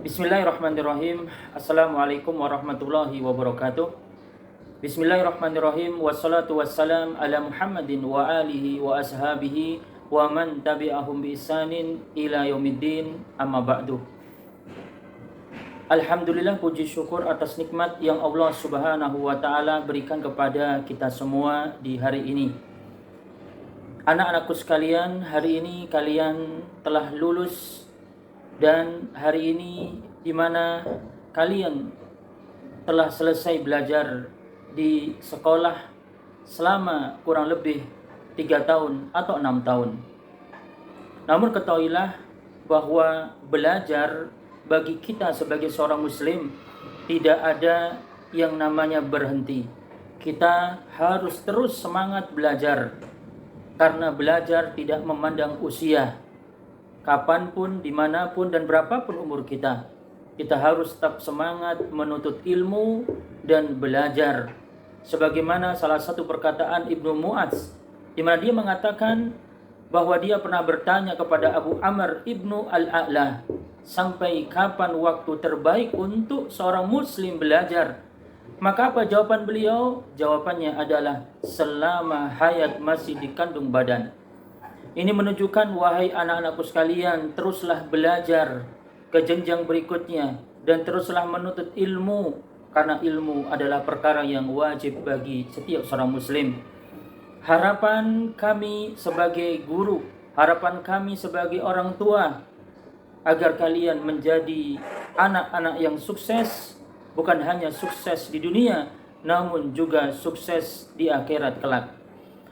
Bismillahirrahmanirrahim. Assalamualaikum warahmatullahi wabarakatuh. Bismillahirrahmanirrahim. Wassalatu wassalam ala Muhammadin wa alihi wa ashabihi wa man tabi'ahum bi ihsanin ila yaumiddin, amma ba'du. Alhamdulillah, puji syukur atas nikmat yang Allah Subhanahu wa taala berikan kepada kita semua di hari ini. Anak-anakku sekalian, hari ini kalian telah lulus, dan hari ini di mana kalian telah selesai belajar di sekolah selama kurang lebih 3 tahun atau 6 tahun. Namun ketahuilah bahwa belajar bagi kita sebagai seorang muslim tidak ada yang namanya berhenti. Kita harus terus semangat belajar, karena belajar tidak memandang usia. Kapanpun, dimanapun, dan berapapun umur kita, kita harus tetap semangat menuntut ilmu dan belajar. Sebagaimana salah satu perkataan Ibnu Mu'adz, di mana dia mengatakan bahwa dia pernah bertanya kepada Abu Amr Ibnu Al-A'la, sampai kapan waktu terbaik untuk seorang muslim belajar? Maka apa jawaban beliau? Jawabannya adalah selama hayat masih dikandung badan. Ini menunjukkan, wahai anak-anakku sekalian, teruslah belajar ke jenjang berikutnya dan teruslah menuntut ilmu, karena ilmu adalah perkara yang wajib bagi setiap seorang muslim. Harapan kami sebagai guru, harapan kami sebagai orang tua, agar kalian menjadi anak-anak yang sukses, bukan hanya sukses di dunia, namun juga sukses di akhirat kelak.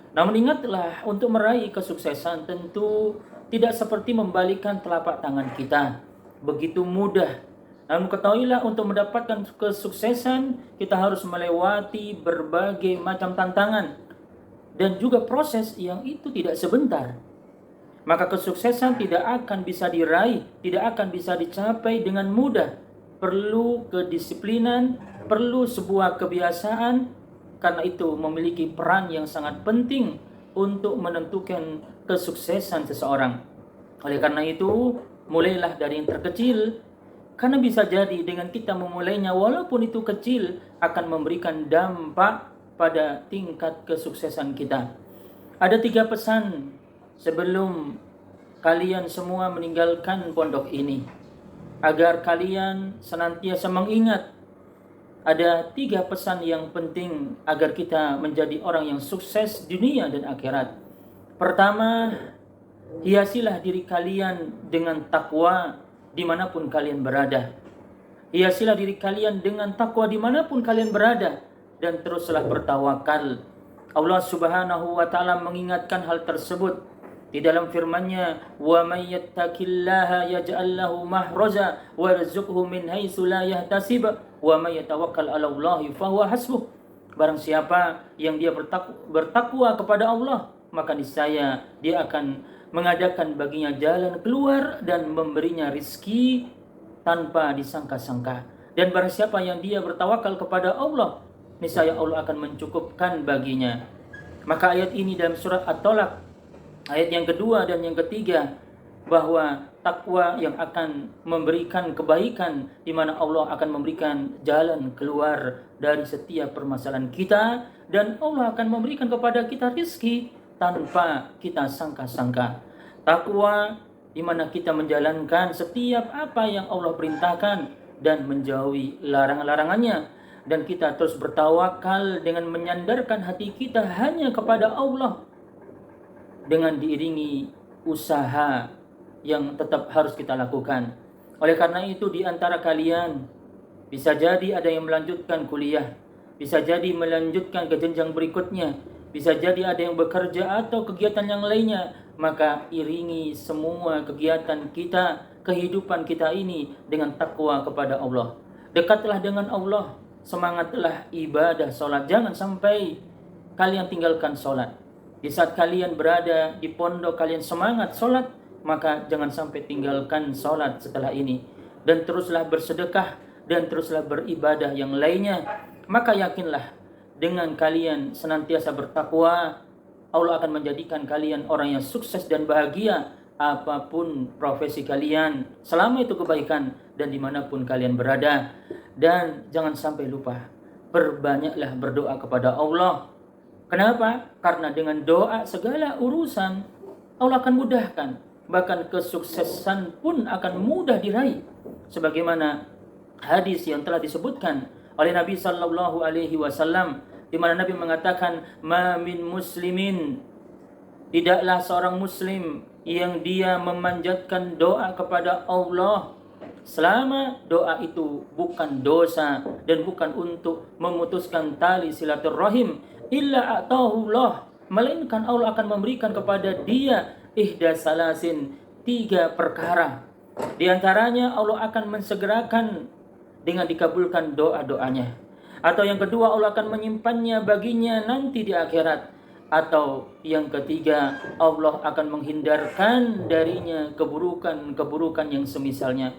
Namun ingatlah, untuk meraih kesuksesan tentu tidak seperti membalikkan telapak tangan kita begitu mudah. Namun ketahuilah, untuk mendapatkan kesuksesan kita harus melewati berbagai macam tantangan dan juga proses yang itu tidak sebentar. Maka kesuksesan tidak akan bisa diraih, tidak akan bisa dicapai dengan mudah. Perlu kedisiplinan, perlu sebuah kebiasaan. Karena itu memiliki peran yang sangat penting untuk menentukan kesuksesan seseorang. Oleh karena itu, mulailah dari yang terkecil, karena bisa jadi dengan kita memulainya walaupun itu kecil akan memberikan dampak pada tingkat kesuksesan kita. Ada 3 pesan sebelum kalian semua meninggalkan pondok ini, agar kalian senantiasa mengingat. Ada 3 pesan yang penting agar kita menjadi orang yang sukses dunia dan akhirat. Pertama, hiasilah diri kalian dengan takwa dimanapun kalian berada. Hiasilah diri kalian dengan takwa dimanapun kalian berada, dan teruslah bertawakal. Allah Subhanahu wa taala mengingatkan hal tersebut di dalam firman-Nya, "Wa may yattaqillaha yaj'al lahu mahraja wa yarzuqhu min haitsu la yahtasib wa may yatawakkal 'alallahi fahuwa hasbuh." Barang siapa yang dia bertakwa kepada Allah, maka niscaya dia akan mengadakan baginya jalan keluar dan memberinya rizki tanpa disangka-sangka. Dan barang siapa yang dia bertawakal kepada Allah, niscaya Allah akan mencukupkan baginya. Maka ayat ini dalam surat At-Tolak, ayat yang kedua dan yang ketiga, bahwa takwa yang akan memberikan kebaikan, di mana Allah akan memberikan jalan keluar dari setiap permasalahan kita, dan Allah akan memberikan kepada kita rizki tanpa kita sangka-sangka. Takwa di mana kita menjalankan setiap apa yang Allah perintahkan dan menjauhi larangan-larangannya, dan kita terus bertawakal dengan menyandarkan hati kita hanya kepada Allah, dengan diiringi usaha yang tetap harus kita lakukan. Oleh karena itu, di antara kalian bisa jadi ada yang melanjutkan kuliah, bisa jadi melanjutkan ke jenjang berikutnya, bisa jadi ada yang bekerja atau kegiatan yang lainnya. Maka iringi semua kegiatan kita, kehidupan kita ini dengan takwa kepada Allah. Dekatlah dengan Allah, semangatlah ibadah sholat. Jangan sampai kalian tinggalkan sholat. Di saat kalian berada di pondok, kalian semangat sholat, maka jangan sampai tinggalkan sholat setelah ini. Dan teruslah bersedekah, dan teruslah beribadah yang lainnya. Maka yakinlah, dengan kalian senantiasa bertakwa, Allah akan menjadikan kalian orang yang sukses dan bahagia apapun profesi kalian, selama itu kebaikan dan dimanapun kalian berada. Dan jangan sampai lupa, perbanyaklah berdoa kepada Allah. Kenapa? Karena dengan doa segala urusan Allah akan mudahkan. Bahkan kesuksesan pun akan mudah diraih. Sebagaimana hadis yang telah disebutkan oleh Nabi sallallahu alaihi wasallam, di mana Nabi mengatakan, "Ma min muslimin," tidaklah seorang muslim yang dia memanjatkan doa kepada Allah selama doa itu bukan dosa dan bukan untuk memutuskan tali silaturahim, illa atahullah, melainkan Allah akan memberikan kepada dia ihda salasin, 3 perkara. Di antaranya Allah akan mensegerakan dengan dikabulkan doa-doanya. Atau yang kedua, Allah akan menyimpannya baginya nanti di akhirat. Atau yang ketiga, Allah akan menghindarkan darinya keburukan-keburukan yang semisalnya.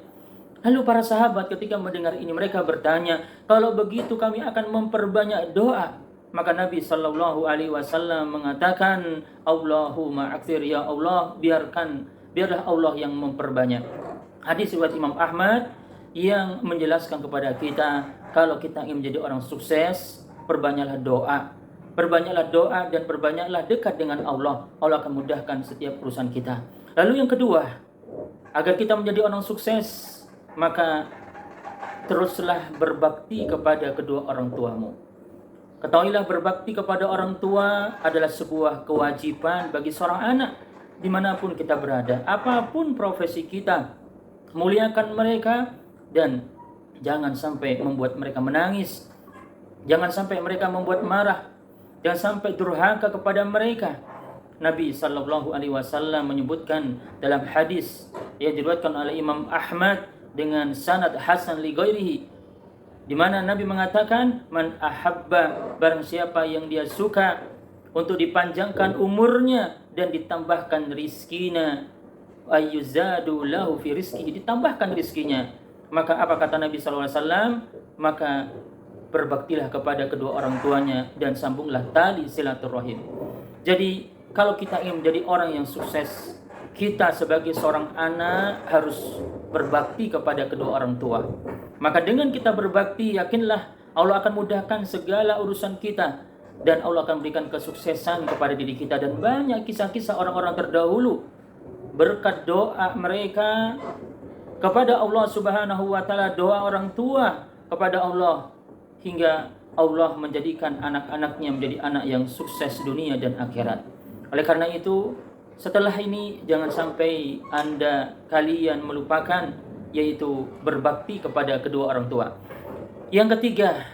Lalu para sahabat ketika mendengar ini, mereka bertanya, kalau begitu kami akan memperbanyak doa. Maka Nabi sallallahu alaihi wasallam mengatakan, Allahumma akthir, ya Allah, biarlah Allah yang memperbanyak. Hadis riwayat Imam Ahmad yang menjelaskan kepada kita, kalau kita ingin menjadi orang sukses, perbanyaklah doa. Perbanyaklah doa dan perbanyaklah dekat dengan Allah. Allah akan mudahkan setiap urusan kita. Lalu yang kedua, agar kita menjadi orang sukses, maka teruslah berbakti kepada kedua orang tuamu. Ketahuilah, berbakti kepada orang tua adalah sebuah kewajiban bagi seorang anak dimanapun kita berada. Apapun profesi kita, muliakan mereka dan jangan sampai membuat mereka menangis. Jangan sampai mereka membuat marah. Jangan sampai durhaka kepada mereka. Nabi sallallahu alaihi wasallam menyebutkan dalam hadis yang diriwayatkan oleh Imam Ahmad dengan sanad hasan li ghairihi, di mana Nabi mengatakan, man ahabba, barang siapa yang dia suka untuk dipanjangkan umurnya dan ditambahkan rizkinya, ayyuzadu lahu fi rizkihi, ditambahkan rizkinya, maka apa kata Nabi sallallahu alaihi wasallam? Maka berbaktilah kepada kedua orang tuanya dan sambunglah tali silaturahim. Jadi kalau kita ingin menjadi orang yang sukses, kita sebagai seorang anak harus berbakti kepada kedua orang tua. Maka dengan kita berbakti, yakinlah Allah akan mudahkan segala urusan kita dan Allah akan berikan kesuksesan kepada diri kita. Dan banyak kisah-kisah orang-orang terdahulu berkat doa mereka kepada Allah Subhanahu wa taala, doa orang tua kepada Allah, hingga Allah menjadikan anak-anaknya menjadi anak yang sukses dunia dan akhirat. Oleh karena itu, setelah ini jangan sampai kalian melupakan, yaitu berbakti kepada kedua orang tua. Yang ketiga,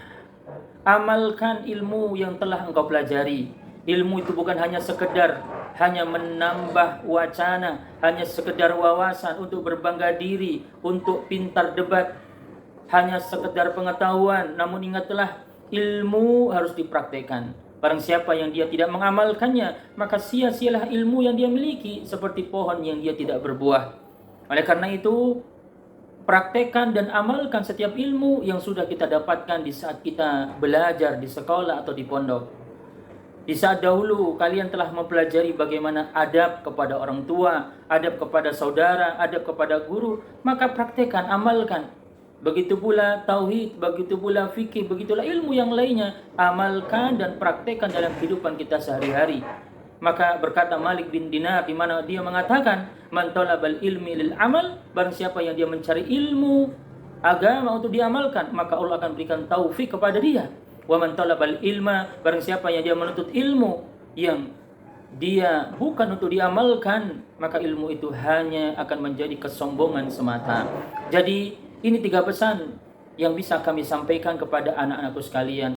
amalkan ilmu yang telah engkau pelajari. Ilmu itu bukan hanya sekedar hanya menambah wacana, hanya sekedar wawasan untuk berbangga diri, untuk pintar debat, hanya sekedar pengetahuan. Namun ingatlah, ilmu harus dipraktekkan. Barang siapa yang dia tidak mengamalkannya, maka sia-sialah ilmu yang dia miliki, seperti pohon yang dia tidak berbuah. Oleh karena itu, praktekkan dan amalkan setiap ilmu yang sudah kita dapatkan di saat kita belajar di sekolah atau di pondok. Di saat dahulu kalian telah mempelajari bagaimana adab kepada orang tua, adab kepada saudara, adab kepada guru, maka praktekkan, amalkan. Begitu pula tauhid, begitu pula fikih, begitulah ilmu yang lainnya, amalkan dan praktekkan dalam kehidupan kita sehari-hari. Maka berkata Malik bin Dinar, di mana dia mengatakan, man talabal ilmi lil amal, barang siapa yang dia mencari ilmu agama untuk diamalkan, maka Allah akan berikan taufik kepada dia. Wa man talabal ilma, barang siapa yang dia menuntut ilmu yang dia bukan untuk diamalkan, maka ilmu itu hanya akan menjadi kesombongan semata. Jadi ini 3 pesan yang bisa kami sampaikan kepada anak-anakku sekalian.